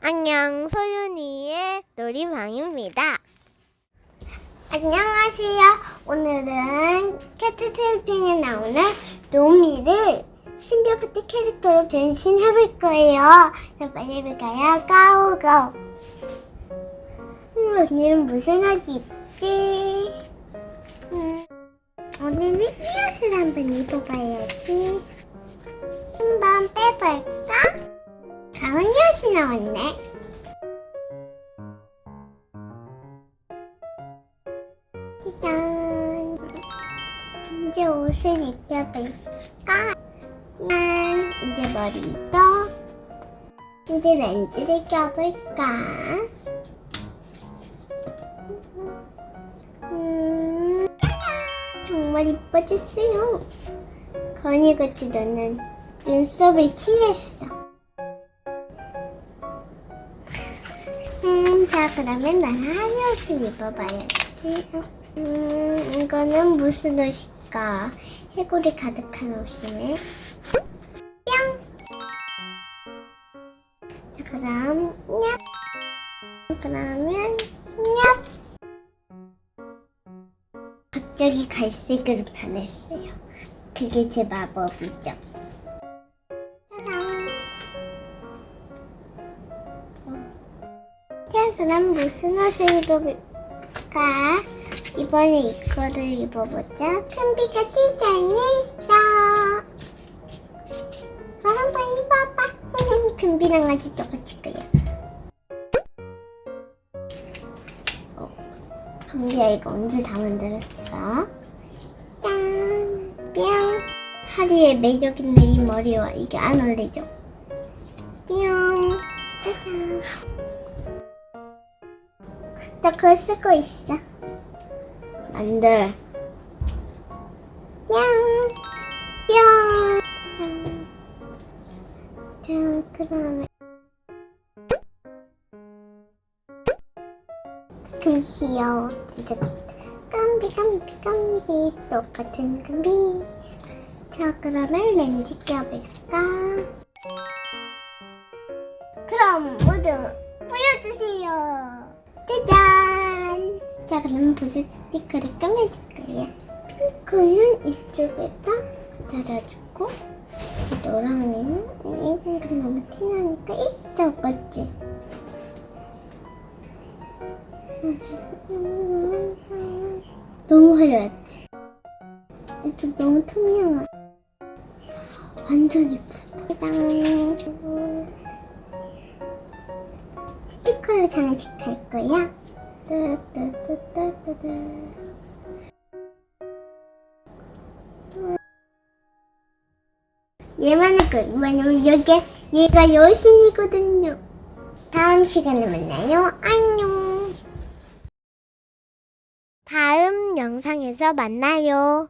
안녕, 소윤이의 놀이방입니다. 안녕하세요. 오늘은 캣트텔핑에 나오는 노미를 신비아파트 캐릭터로 변신해볼 거예요. 그럼 빨리 해볼까요? 고고! 오늘은 무슨 옷이 입지? 오늘은 이 옷을 한번 입어봐야지. 한번 빼볼까? 가은 옷이 나왔네. 짜잔! 이제 옷을 입혀볼까? 이제 머리도 이제 렌즈를 껴볼까? 정말 이뻐졌어요. 건이같이 너는 눈썹을 칠했어. 자, 그러면 난 하얀 옷을 입어봐야지. 이거는 무슨 옷일까? 해골이 가득한 옷이네. 뿅! 자, 그럼, 냠! 그러면, 냠! 갑자기 갈색으로 변했어요. 그게 제 마법이죠. 짜잔! 자, 그럼 무슨 옷을 입어볼까? 이번에 이거를 입어보자. 큰비가 디자인했어. 그럼 한번 입어봐. 큰비랑 아주 똑같을 거야. 큰비야, 이거 언제 다 만들었어? 짠! 뿅! 하리의 매력있는 이 머리와 이게 안 어울리죠? 뿅! 짜잔! 나 그거 쓰고 있어. 안 돼. 뿅! 뿅! 자, 그 다음에 금시요. 진짜 깜비 똑같은 깜비. 자, 그러면 렌즈 껴볼까? 그럼 모두 보여주세요. 짜잔! 자, 그럼 보조 스티커를 꾸며줄 거예요. 핑크는 이쪽에다 달아주고, 이 노랑이는 이건 너무 티나니까 이쪽 맞지? 너무 화려하지? 이쪽 너무 투명한. 완전 예쁘다. 짜잔! 스티커를 장식할 거야. 따따따따따따. 얘만 할 거야. 왜냐면 얘가 여신이거든요. 다음 시간에 만나요. 안녕. 다음 영상에서 만나요.